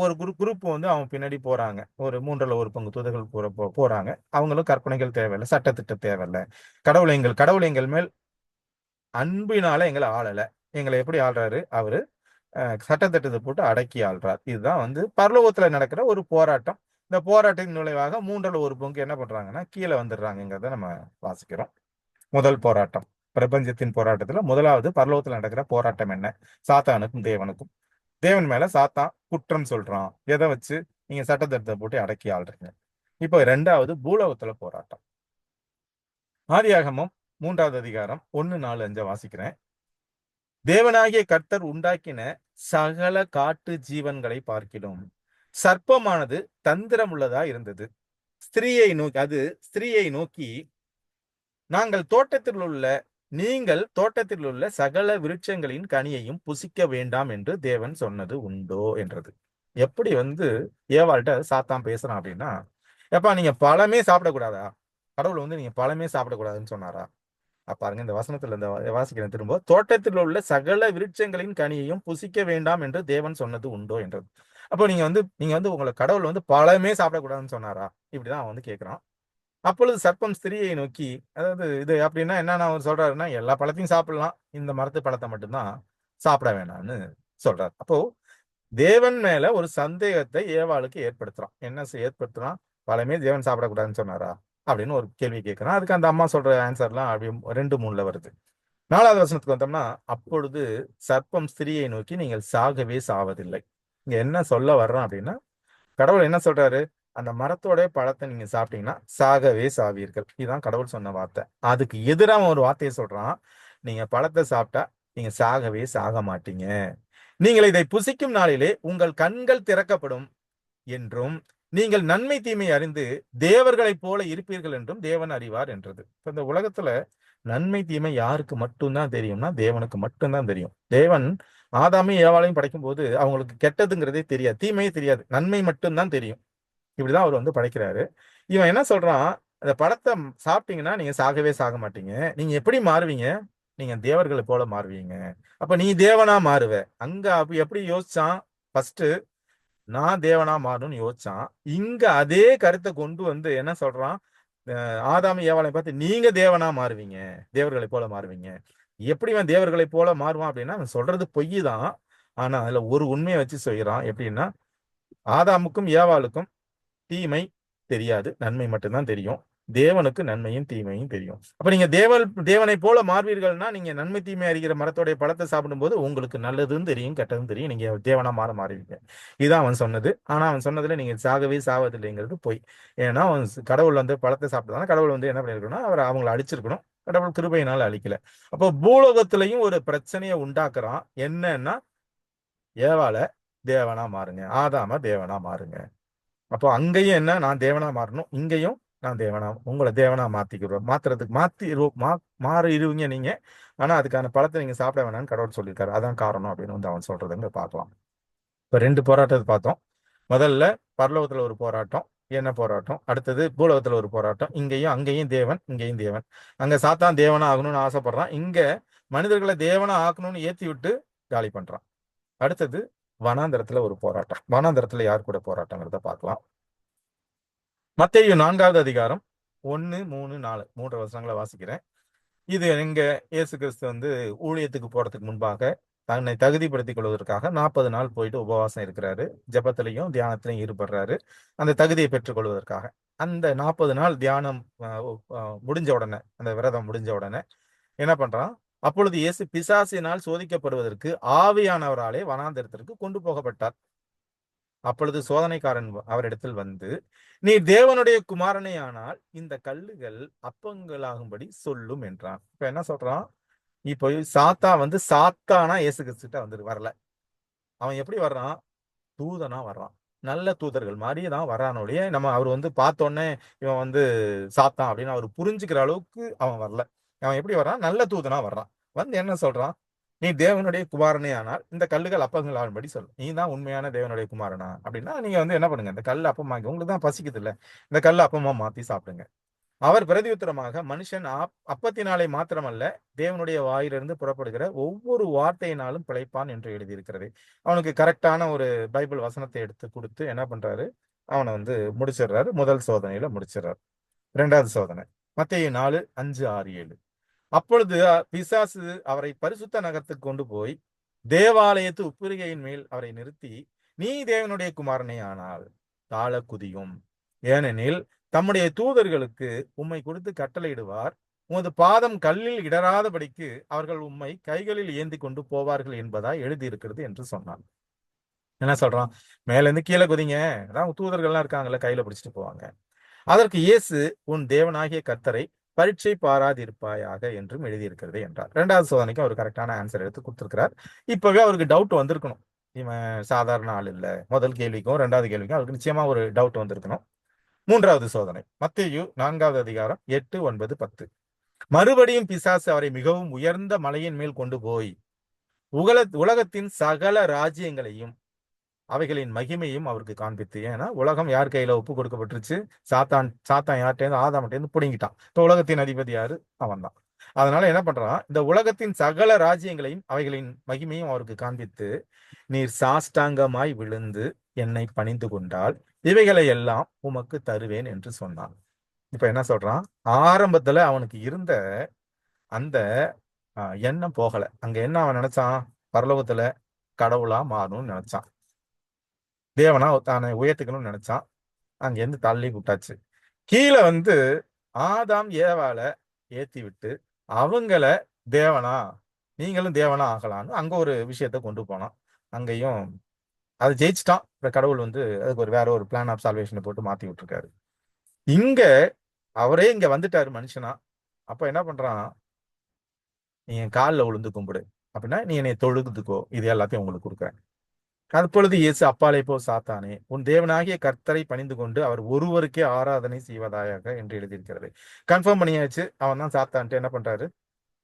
ஒரு குரூப் வந்து அவன் பின்னாடி போறாங்க. ஒரு 3/1 தூதர்கள் போறாங்க. அவங்களும் கற்பனைகள் தேவையில்லை, சட்டத்திட்டம் தேவையில்லை. கடவுள் எங்கள் மேல் அன்பினால எங்களை ஆளல. எங்களை எப்படி ஆள்றாரு? அவரு சட்டத்திட்டத்தை போட்டு அடக்கி ஆள்றார். இதுதான் வந்து பரலோகத்துல நடக்கிற ஒரு போராட்டம். இந்த போராட்டத்தின் நுழைவாக 3/1 என்ன பண்றாங்கன்னா கீழே வந்துடுறாங்கிறத நம்ம வாசிக்கிறோம். முதல் போராட்டம், பிரபஞ்சத்தின் போராட்டத்துல முதலாவது பரலோகத்துல நடக்கிற போராட்டம் என்ன? சாத்தானுக்கும் தேவனுக்கும். தேவன் மேல சாத்தான் குற்றம் சொல்றான். எதை வச்சு? நீங்க சட்டத்திட்டத்தை போட்டு அடக்கி ஆள்றீங்க. இப்போ 2வது பூலோகத்துல போராட்டம். ஆதியாகமம் 3வது அதிகாரம் 1, 4, 5 வாசிக்கிறேன். தேவனாகிய கர்த்தர் உண்டாக்கின சகல காட்டு ஜீவன்களை பார்க்கிலும் சர்ப்பமானது தந்திரமுள்ளதா இருந்தது. ஸ்திரீயை நோக்கி நீங்கள் தோட்டத்தில் உள்ள சகல விருட்சங்களின் கனியையும் புசிக்க வேண்டாம் என்று தேவன் சொன்னது உண்டோ என்றது. எப்படி வந்து ஏவாள்கிட்ட சாத்தான் பேசுறான் அப்படின்னா, எப்பா நீங்க பழமே சாப்பிடக்கூடாதா? கடவுள் வந்து நீங்க பழமே சாப்பிடக்கூடாதுன்னு சொன்னாரா? பாருங்க, இந்த வசனத்துல இந்த வாசிக்கிறேன் திரும்ப. தோட்டத்தில் உள்ள சகல விருட்சங்களின் கனியையும் புசிக்க வேண்டாம் என்று தேவன் சொன்னது உண்டோ என்றது. அப்போ நீங்க வந்து உங்களை கடவுள் வந்து பழமே சாப்பிடக்கூடாதுன்னு சொன்னாரா? இப்படிதான் அவன் வந்து கேட்கிறான். அப்பொழுது சர்ப்பம் ஸ்திரியை நோக்கி, அதாவது இது அப்படின்னா என்னன்னா அவர் சொல்றாருன்னா, எல்லா பழத்தையும் சாப்பிடலாம், இந்த மரத்து பழத்தை மட்டும்தான் சாப்பிட வேணாம்னு சொல்றாரு. அப்போ தேவன் மேல ஒரு சந்தேகத்தை ஏவாளுக்கு ஏற்படுத்துறான். என்ன ஏற்படுத்துறான்? பழமே தேவன் சாப்பிடக்கூடாதுன்னு சொன்னாரா அப்படின்னு ஒரு கேள்வி கேட்கிறான். அதுக்கு அந்த அம்மா சொல்ற ஆன்சர்லாம் அப்படி 2:3 வருது. 4வது வசனத்துக்கு வந்தோம்னா, அப்பொழுது சர்ப்பம் ஸ்திரியை நோக்கி, நீங்கள் சாகவே சாவதில்லை. இங்க என்ன சொல்ல வர்றான் அப்படின்னா, கடவுள் என்ன சொல்றாரு? அந்த மரத்தோட பழத்தை நீங்க சாப்பிட்டீங்கன்னா சாகவே சாவீர்கள். இதுதான் கடவுள் சொன்ன வார்த்தை. அதுக்கு எதிராக ஒரு வார்த்தையை சொல்றான். நீங்க பழத்தை சாப்பிட்டா நீங்க சாகவே சாக மாட்டீங்க. நீங்கள் இதை புசிக்கும் நாளிலே உங்கள் கண்கள் திறக்கப்படும் என்றும் நீங்கள் நன்மை தீமை அறிந்து தேவர்களைப் போல இருப்பீர்கள் என்றும் தேவன் அறிவார் என்றது. இந்த உலகத்துல நன்மை தீமை யாருக்கு மட்டும்தான் தெரியும்னா தேவனுக்கு மட்டும்தான் தெரியும். தேவன் ஆதாமையும் ஏவாளையும் படைக்கும் போது அவங்களுக்கு கெட்டதுங்கிறதே தெரியாது, தீமையே தெரியாது, நன்மை மட்டும்தான் தெரியும். இப்படிதான் அவர் வந்து படைக்கிறாரு. இவன் என்ன சொல்றான்? அந்த பழத்தை சாப்பிட்டீங்கன்னா நீங்க சாகவே சாக மாட்டீங்க. நீங்க எப்படி மாறுவீங்க? நீங்க தேவர்களை போல மாறுவீங்க. அப்ப நீ தேவனா மாறுவ. அங்க எப்படி யோசிச்சான்? ஃபர்ஸ்ட் நான் தேவனா மாறணும்னு யோசிச்சான். இங்க அதே கருத்தை கொண்டு வந்து என்ன சொல்றான்? ஆதாமி ஏவாளையும் பார்த்து நீங்க தேவனா மாறுவீங்க, தேவர்களை போல மாறுவீங்க. எப்படி அவன் தேவர்களை போல மாறுவான் அப்படின்னா, அவன் சொல்றது பொய் தான். ஆனா அதுல ஒரு உண்மையை வச்சு சொல்கிறான். எப்படின்னா, ஆதாமுக்கும் ஏவாளுக்கும் தீமை தெரியாது, நன்மை மட்டும்தான் தெரியும். தேவனுக்கு நன்மையும் தீமையும் தெரியும். அப்ப நீங்க தேவனை போல மாறுவீர்கள்னா, நீங்க நன்மை தீமை அறிகிற மரத்தோடைய பழத்தை சாப்பிடும்போது உங்களுக்கு நல்லதும் தெரியும், கெட்டதும் தெரியும். நீங்க தேவனா மாறுவீங்க. இதான் அவன் சொன்னது. ஆனா அவன் சொன்னதுல நீங்க சாகவே சாவதில்லைங்கிறது பொய். ஏன்னா அவன் கடவுள் வந்து பழத்தை சாப்பிட்டதால கடவுள் வந்து என்ன பண்ணிருக்கணும்? அவங்களை அழிச்சிருக்கணும். கடவுள் கிருபையினால அழிக்கல. அப்போ பூலோகத்திலையும் ஒரு பிரச்சனையை உண்டாக்குறான். என்னன்னா, ஏவாள தேவனா மாறுங்க, ஆதாம தேவனா மாறுங்க. அப்போ அங்கேயும் என்ன? நான் தேவனா மாறணும், இங்கேயும் நான் உங்களை தேவனா மாத்திக்கிறோம். மாறிடுவீங்க நீங்க. ஆனா அதுக்கான பழத்தை நீங்க சாப்பிட வேணாம்னு கடவுள் சொல்லியிருக்காரு. அதான் காரணம் அப்படின்னு வந்து அவன் சொல்றதுன்னு பார்க்கலாம். இப்ப 2 போராட்டத்தை பார்த்தோம். முதல்ல பரலோகத்துல ஒரு போராட்டம். என்ன போராட்டம்? அடுத்தது பூலோகத்துல ஒரு போராட்டம். அங்கேயும் தேவன், இங்கேயும் தேவன். அங்க சாத்தான் தேவனா ஆகணும்னு ஆசைப்படுறான். இங்க மனிதர்களை தேவனா ஆக்கணும்னு ஏத்தி விட்டு காலி பண்றான். அடுத்தது வனாந்தரத்துல ஒரு போராட்டம். வனாந்தரத்துல யார் கூட போராட்டங்கிறத பார்க்கலாம். மத்தேயு 4வது அதிகாரம் 1, 3, 4 3 வசனங்களை வாசிக்கிறேன். இது எங்க இயேசு கிறிஸ்து வந்து ஊழியத்துக்கு போறதுக்கு முன்பாக தன்னை தகுதிப்படுத்திக் கொள்வதற்காக 40 நாள் போயிட்டு உபவாசம் இருக்கிறாரு. ஜெபத்திலையும் தியானத்திலையும் ஈடுபடுறாரு, அந்த தகுதியை பெற்றுக் கொள்வதற்காக. அந்த 40 நாள் தியானம் முடிஞ்ச உடனே, அந்த விரதம் முடிஞ்ச உடனே என்ன பண்றான்? அப்பொழுது இயேசு பிசாசினால் சோதிக்கப்படுவதற்கு ஆவியானவராலே வனாந்தரத்திற்கு கொண்டு போகப்பட்டார். அப்பொழுது சோதனைக்காரன் அவரிடத்தில் வந்து, நீ தேவனுடைய குமாரனே ஆனால் இந்த கல்லுகள் அப்பங்களாகும்படி சொல்லும் என்றான். இப்ப என்ன சொல்றான்? இப்போ சாத்தானா இயேசு கிறிஸ்துட்ட வரல. அவன் எப்படி வர்றான்? தூதனா வர்றான். நல்ல தூதர்கள் மாதிரி தான் வரானோடைய நம்ம அவர் வந்து பார்த்தோன்னே இவன் வந்து சாத்தான் அப்படின்னு அவர் புரிஞ்சுக்கிற அளவுக்கு அவன் வரல. அவன் எப்படி வர்றான்? நல்ல தூதனா வர்றான். வந்து என்ன சொல்றான்? நீ தேவனுடைய குமாரனே ஆனால் இந்த கல்லுகள் அப்பங்கள் ஆகும்படி சொல்லு. நீ தான் உண்மையான தேவனுடைய குமாரனா அப்படின்னா நீங்க வந்து என்ன பண்ணுங்க, இந்த கல் அப்பமாக்கி, உங்களுக்கு தான் பசிக்குது இல்ல, இந்த கல் அப்பமா மாத்தி சாப்பிடுங்க. அவர் பிரதியுத்தரமாக, மனுஷன் அப்பத்தினாலே மாத்திரமல்ல தேவனுடைய வாயிலிருந்து புறப்படுகிற ஒவ்வொரு வார்த்தையினாலும் பிழைப்பான் என்று எழுதியிருக்கிறது. அவனுக்கு கரெக்டான ஒரு பைபிள் வசனத்தை எடுத்து கொடுத்து என்ன பண்றாரு, அவனை வந்து முடிச்சிடுறாரு. முதல் சோதனையில முடிச்சிடுறாரு. இரண்டாவது சோதனை மத்தேயு 4, 5, 6, 7. அப்பொழுது பிசாசு அவரை பரிசுத்த நகரத்துக்கு கொண்டு போய் தேவாலயத்து உப்பிரிகையின் மேல் அவரை நிறுத்தி, நீ தேவனுடைய குமாரனே ஆனால் தாழ குதியும், ஏனெனில் தம்முடைய தூதர்களுக்கு உம்மை கொடுத்து கட்டளையிடுவார், உமது பாதம் கல்லில் இடராதபடிக்கு அவர்கள் உம்மை கைகளில் ஏந்தி கொண்டு போவார்கள் என்பதாய் எழுதியிருக்கிறது என்று சொன்னான். என்ன சொல்றான்? மேல இருந்து கீழே குதிங்க, அதான் தூதர்கள்லாம் இருக்காங்கல்ல, கையில பிடிச்சிட்டு போவாங்க. அதற்கு இயேசு, உன் தேவனாகிய கர்த்தரை பரீட்சை பாராதிருப்பாயாக என்றும் எழுதியிருக்கிறது என்றார். இரண்டாவது சோதனைக்கு அவர் கரெக்டான ஆன்சர் எடுத்து கொடுத்திருக்கிறார். இப்பவே அவருக்கு டவுட் வந்திருக்கணும், இவன் சாதாரண ஆள் இல்ல. முதல் கேள்விக்கும் இரண்டாவது கேள்விக்கும் அவருக்கு நிச்சயமா ஒரு டவுட் வந்திருக்கணும். மூன்றாவது சோதனை மத்தேயு 4வது அதிகாரம் 8, 9, 10. மறுபடியும் பிசாசு அவரை மிகவும் உயர்ந்த மலையின் மேல் கொண்டு போய் உலகத்தின் சகல ராஜ்யங்களையும் அவைகளின் மகிமையும் அவருக்கு காண்பித்து, ஏன்னா உலகம் யார் கையில ஒப்பு கொடுக்கப்பட்டுருச்சு? சாத்தான் யார்கிட்ட ஆதாம்கிட்ட பிடுங்கிட்டான். இப்ப உலகத்தின் அதிபதி யாரு? அவன் தான். அதனால என்ன பண்றான்? இந்த உலகத்தின் சகல ராஜ்யங்களையும் அவைகளின் மகிமையும் அவருக்கு காண்பித்து, நீர் சாஷ்டாங்கமாய் விழுந்து என்னை பணிந்து கொண்டால் இவைகளை எல்லாம் உமக்கு தருவேன் என்று சொன்னான். இப்ப என்ன சொல்றான்? ஆரம்பத்துல அவனுக்கு இருந்த அந்த எண்ணம் போகல. அங்க என்ன அவன் நினைச்சான்? பரலோகத்துல கடவுளா மாறணும்னு நினைச்சான், தேவனா தானே உயர்த்துக்கணும்னு நினைச்சான். அங்கிருந்து தள்ளி விட்டாச்சு. கீழே வந்து ஆதாம் ஏவால ஏத்தி விட்டு அவங்கள தேவனா, நீங்களும் தேவனா ஆகலான்னு அங்க ஒரு விஷயத்த கொண்டு போனான். அங்கேயும் அதை ஜெயிச்சிட்டான். கடவுள் வந்து அதுக்கு ஒரு வேற ஒரு பிளான் ஆஃப் சால்வேஷனை போட்டு மாத்தி விட்டுருக்காரு. இங்க அவரே இங்க வந்துட்டாரு மனுஷனா. அப்ப என்ன பண்றான்? நீ என் காலில் விழுந்து கும்பிடு, அப்படின்னா நீ என்னை தொழுதுக்கோ, இது எல்லாத்தையும் உங்களுக்கு கொடுக்குறேன். அப்பொழுது இயேசு, அப்பாலே போ சாத்தானே, உன் தேவனாகிய கர்த்தரை பணிந்து கொண்டு அவர் ஒருவருக்கே ஆராதனை செய்வதாயாக என்று எழுதியிருக்கிறது. கன்ஃபார்ம் பண்ணியாச்சு, அவன் தான் சாத்தான்ட்டு என்ன பண்றாரு?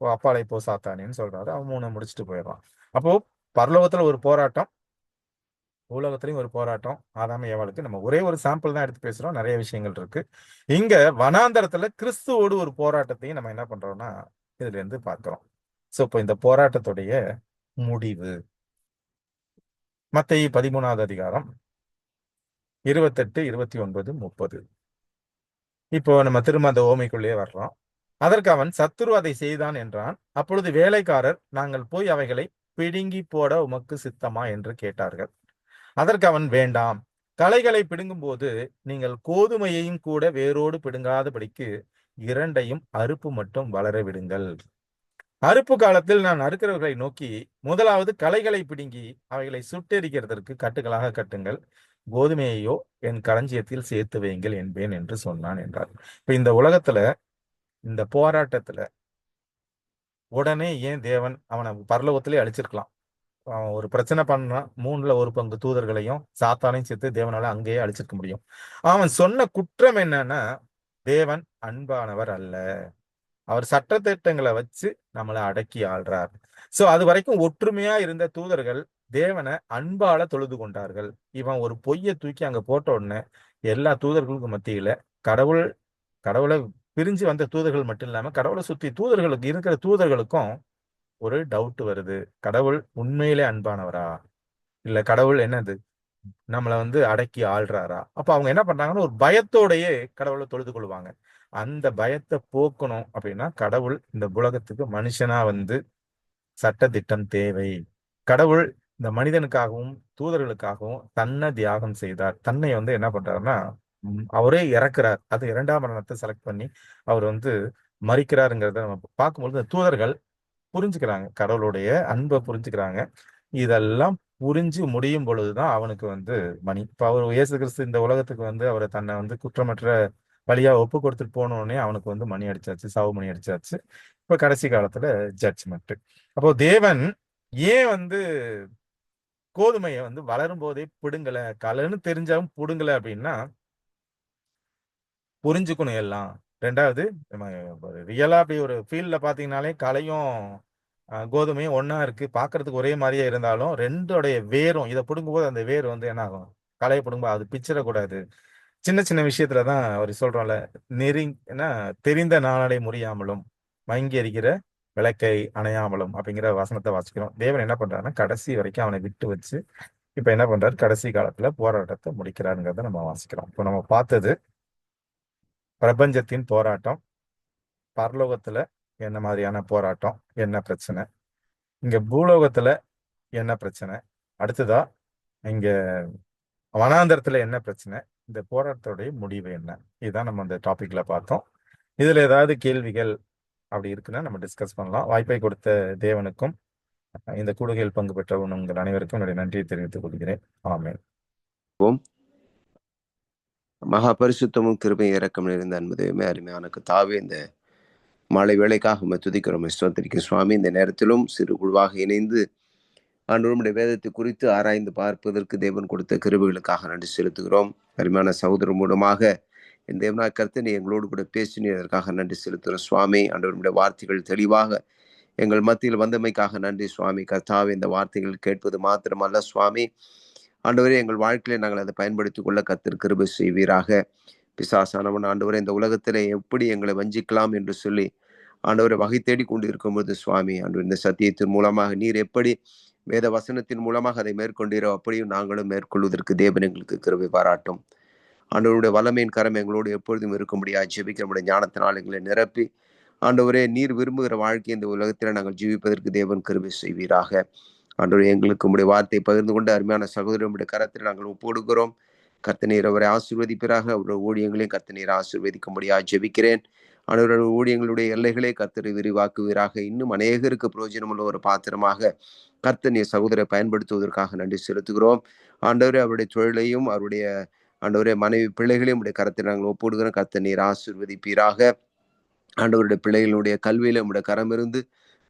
ஓ, அப்பாலே போ சாத்தானேன்னு சொல்றாரு. அவன் 3 முடிச்சுட்டு போயிடுறான். அப்போ பரலோகத்துல ஒரு போராட்டம், உலகத்திலையும் ஒரு போராட்டம். ஆதாம் ஏவாளுக்கு நம்ம ஒரே ஒரு சாம்பிள் தான் எடுத்து பேசுறோம், நிறைய விஷயங்கள் இருக்கு. இங்க வனாந்தரத்துல கிறிஸ்துவோடு ஒரு போராட்டத்தையும் நம்ம என்ன பண்றோம்னா இதுல இருந்து பார்க்கிறோம். சோ இப்போ இந்த போராட்டத்துடைய முடிவு மத்தேயு 13வது அதிகாரம் 28, 29, 30. இப்போ நம்ம திரும்ப அந்த ஓமைக்குள்ளேயே வர்றோம். அதற்கு அவன், சத்துரு அதை செய்தான் என்றான். அப்பொழுது வேலைக்காரர், நாங்கள் போய் அவைகளை பிடுங்கி போட உமக்கு சித்தமா என்று கேட்டார்கள். அதற்கு அவன், வேண்டாம், களைகளை பிடுங்கும் போது நீங்கள் கோதுமையையும் கூட வேரோடு பிடுங்காதபடிக்கு இரண்டையும் அறுப்பு மட்டும் வளர விடுங்கள். அறுப்பு காலத்தில் நான் அறுக்கிறவர்களை நோக்கி, முதலாவது களைகளை பிடுங்கி அவைகளை சுட்டெரிக்கிறதற்கு கட்டுகளாக கட்டுங்கள், கோதுமையையோ என் களஞ்சியத்தில் சேர்த்து வையுங்கள் என்பேன் என்று சொன்னான் என்றார். இப்ப இந்த உலகத்துல இந்த போராட்டத்துல உடனே ஏன் தேவன் அவனை பரலோகத்திலே அழிச்சிருக்கலாம்? அவன் ஒரு பிரச்சனை பண்ணா 3ல் 1 பங்கு தூதர்களையும் சாத்தானையும் சேர்த்து தேவனால அங்கேயே அழிச்சிருக்க முடியும். அவன் சொன்ன குற்றம் என்னன்னா, தேவன் அன்பானவர் அல்ல, அவர் சட்டத்திட்டங்களை வச்சு நம்மளை அடக்கி ஆள்றார். சோ அது வரைக்கும் ஒற்றுமையா இருந்த தூதர்கள் தேவனை அன்பால தொழுது கொண்டார்கள். இவன் ஒரு பொய்யை தூக்கி அங்க போட்ட உடனே எல்லா தூதர்களுக்கும் மத்தியில கடவுளை பிரிஞ்சு வந்த தூதர்கள் மட்டும் இல்லாம கடவுளை சுத்தி தூதர்களுக்கு இருக்கிற தூதர்களுக்கும் ஒரு டவுட் வருது. கடவுள் உண்மையிலே அன்பானவரா, இல்ல கடவுள் என்னது நம்மளை வந்து அடக்கி ஆள்றாரா? அப்ப அவங்க என்ன பண்றாங்கன்னா ஒரு பயத்தோடையே கடவுளை தொழுது கொள்வாங்க. அந்த பயத்தை போக்கணும் அப்படின்னா கடவுள் இந்த உலகத்துக்கு மனுஷனா வந்து சட்டதிட்டம் தேவை. கடவுள் இந்த மனிதனுக்காகவும் தூதர்களுக்காகவும் தன்னை தியாகம் செய்தார். தன்னை வந்து என்ன பண்றாருன்னா அவரே இறக்குறார். அது 2ஆம் மரணத்தை செலக்ட் பண்ணி அவர் வந்து மறிக்கிறாருங்கிறத நம்ம பார்க்கும்பொழுது தூதர்கள் புரிஞ்சுக்கிறாங்க, கடவுளுடைய அன்பை புரிஞ்சுக்கிறாங்க. இதெல்லாம் புரிஞ்சு முடியும் பொழுதுதான் அவனுக்கு வந்து மணி. இப்ப அவர் இயேசு கிறிஸ்து இந்த உலகத்துக்கு வந்து அவரை தன்னை வந்து குற்றமற்ற வழியா ஒப்பு கொடுத்துட்டு போனோடனே அவனுக்கு வந்து மணி அடிச்சாச்சு, சாவு மணி அடிச்சாச்சு. இப்ப கடைசி காலத்துல ஜட்ஜ்மெண்ட். அப்போ தேவன் ஏன் வந்து கோதுமையை வந்து வளரும் போதே பிடுங்கல, களைன்னு தெரிஞ்சாலும் பிடுங்கல அப்படின்னா புரிஞ்சுக்கணும் எல்லாம். ரெண்டாவது, நம்ம ரியலா அப்படி ஒரு ஃபீல்ட்ல பாத்தீங்கன்னாலே களையும் கோதுமையும் ஒண்ணா இருக்கு, பார்க்கறதுக்கு ஒரே மாதிரியே இருந்தாலும் ரெண்டோடைய வேரும் இதை பிடுங்கும்போது அந்த வேர் வந்து என்ன ஆகும், களையை பிடுங்கும்போது அது பிச்சிடக்கூடாது. சின்ன சின்ன விஷயத்துல தான் அவர் சொல்றோம்ல, என்ன தெரிந்த நாளடை முறியாமலும் மங்கி அடிக்கிற விளக்கை அணையாமலும் அப்படிங்கிற வசனத்தை வாசிக்கிறோம். தேவன் என்ன பண்றாருன்னா கடைசி வரைக்கும் அவனை விட்டு வச்சு இப்ப என்ன பண்றாரு, கடைசி காலத்துல போராட்டத்தை முடிக்கிறாருங்கிறத நம்ம வாசிக்கிறோம். இப்போ நம்ம பார்த்தது பிரபஞ்சத்தின் போராட்டம், பரலோகத்துல என்ன மாதிரியான போராட்டம், என்ன பிரச்சனை, இங்க பூலோகத்துல என்ன பிரச்சனை, அடுத்ததா இங்க வனாந்தரத்துல என்ன பிரச்சனை, இந்த போராட்டத்துடைய முடிவு என்ன, இதுதான் நம்ம அந்த டாபிக்ல பார்த்தோம். இதுல ஏதாவது கேள்விகள் அப்படி இருக்குன்னா நம்ம டிஸ்கஸ் பண்ணலாம். வாய்ப்பை கொடுத்த தேவனுக்கும் இந்த கூடுகையில் பங்கு பெற்ற உங்கள் அனைவருக்கும் என்னுடைய நன்றியை தெரிவித்துக் கொள்கிறேன். ஆமென். மகா பரிசுத்தமும் கிருபை இறக்கம் நிறைந்த அன்பதையுமே அருமையான கர்த்தாவே, இந்த மாலை வேளைக்காக உம்மை துதிக்கிறோம், ஸ்தோத்திரிக்கிறோம் சுவாமி. இந்த நேரத்திலும் சிறு குழுவாக இணைந்து ஆண்டவருடைய வேதத்தை குறித்து ஆராய்ந்து பார்ப்பதற்கு தேவன் கொடுத்த கிருபைகளுக்காக நன்றி செலுத்துகிறோம். அருமையான சகோதரர் மூலமாக என் தேவனாய் கர்த்தர் நீ எங்களோடு கூட பேசினதற்காக நன்றி செலுத்துகிறோம் சுவாமி. ஆண்டவருடைய வார்த்தைகள் தெளிவாக எங்கள் மத்தியில் வந்தமைக்காக நன்றி சுவாமி. கர்த்தாவே, இந்த வார்த்தைகள் கேட்பது மாத்திரமல்ல சுவாமி, ஆண்டவரே எங்கள் வாழ்க்கையில நாங்கள் அதை பயன்படுத்திக் கொள்ள கர்த்தர் கிருபை செய்வீராக. பிசாசானவன் ஆண்டவரே இந்த உலகத்திலே எப்படி எங்களை வஞ்சிக்கலாம் என்று சொல்லி ஆண்டவரை வகை தேடி கொண்டு இருக்கும்போது சுவாமி, ஆண்டவர் இந்த சத்தியத்தின் மூலமாக நீர் எப்படி வேத வசனத்தின் மூலமாக அதை மேற்கொண்டீரோ அப்படியும் நாங்களும் மேற்கொள்வதற்கு தேவன் எங்களுக்கு கிருபை பாராட்டும். ஆண்டவருடைய வல்லமையின் கரம் எங்களோடு எப்பொழுதும் இருக்கும்படியா ஜெபிக்க நம்முடைய ஞானத்தினால் எங்களை நிரப்பி ஆண்டவரே நீர் விரும்புகிற வாழ்க்கை இந்த உலகத்தில் நாங்கள் ஜீவிப்பதற்கு தேவன் கிருபை செய்வீராக. ஆண்டவரே எங்களுக்கு உம்முடைய வார்த்தை பகிர்ந்து கொண்டு அருமையான சகோதரனுடைய கரத்தில் நாங்கள் ஒப்புக்கொடுக்கிறோம். கர்த்தநீர் அவரை ஆசீர்வதிப்பீராக. அவருடைய ஊழியங்களையும் கர்த்தநீர் ஆசீர்வதிக்கும்படியா ஜெபிக்கிறேன். ஆண்டவருடைய ஊழியங்களுடைய எல்லைகளை கர்த்தரை விரிவாக்குவீராக. இன்னும் அநேகருக்கு பிரயோஜனமுள்ள ஒரு பாத்திரமாக கர்த்தநீர் சகோதரை பயன்படுத்துவதற்காக நன்றி செலுத்துகிறோம். ஆண்டவரே அவருடைய தொழிலையும் அவருடைய ஆண்டவரே மனைவி பிள்ளைகளையும் உடைய கரத்தில் நாங்கள் ஒப்புடுகிறோம். கர்த்தநீர் ஆசீர்வதிப்பீராக. ஆண்டவருடைய பிள்ளைகளுடைய கல்வியில உடைய கரம் இருந்து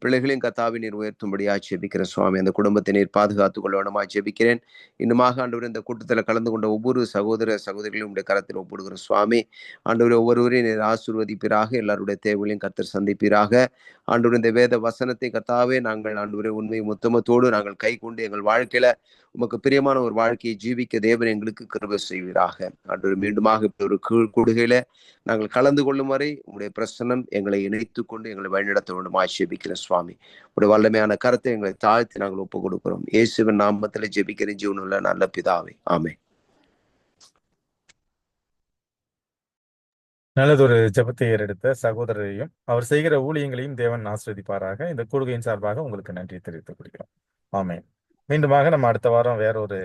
பிள்ளைகளையும் கர்த்தாவை நீர் உயர்த்தும்படியா ஜெபிக்கிறேன் சுவாமி. அந்த குடும்பத்தை நீர் பாதுகாத்துக் கொள்ளணுமா ஜெபிக்கிறேன். இன்னுமாக ஆண்டவர் இந்த கூட்டத்தில் கலந்து கொண்ட ஒவ்வொரு சகோதர சகோதரிகளையும் உடைய கரத்தில் ஒப்புடுகிறோம் சுவாமி. ஆண்டவர் ஒவ்வொருவரையும் நீர் ஆசீர்வதிப்பீராக. எல்லாருடைய தேவைகளையும் கர்த்தர் சந்திப்பீராக. ஆண்டவர் இந்த வேத வசனத்தை கர்த்தாவே நாங்கள் ஆண்டவரே உண்மை முத்தமத்தோடு நாங்கள் கை கொண்டு எங்கள் வாழ்க்கையில உமக்கு பிரியமான ஒரு வாழ்க்கையை ஜீவிக்க தேவன் எங்களுக்கு கிருபை செய்வீராக. ஆண்டவர் மீண்டுமாக இப்படி ஒரு கூடுகையில நாங்கள் கலந்து கொள்ளும் வரை உங்களுடைய பிரசன்னம் எங்களை இணைத்து கொண்டு எங்களை வழிநடத்த வேண்டும் ஜெபிக்கிறேன் சுவாமி. உடைய வல்லமையான கருத்தை எங்களை தாழ்த்தி நாங்கள் ஒப்புக் கொடுக்கிறோம். இயேசுவின் நாமத்தில் ஜெபிக்கிற ஜீவனுள்ள நல்ல பிதாவே, ஆமென். நல்லதொரு ஜெபத்தை ஏறெடுத்த சகோதரரையும் அவர் செய்கிற ஊழியங்களையும் தேவன் ஆசீர்வதிப்பாராக. இந்த கூடுகையின் சார்பாக உங்களுக்கு நன்றி தெரிவித்துக் கொள்கிறோம். ஆமென். மீண்டுமாக நம்ம அடுத்த வாரம் வேற ஒரு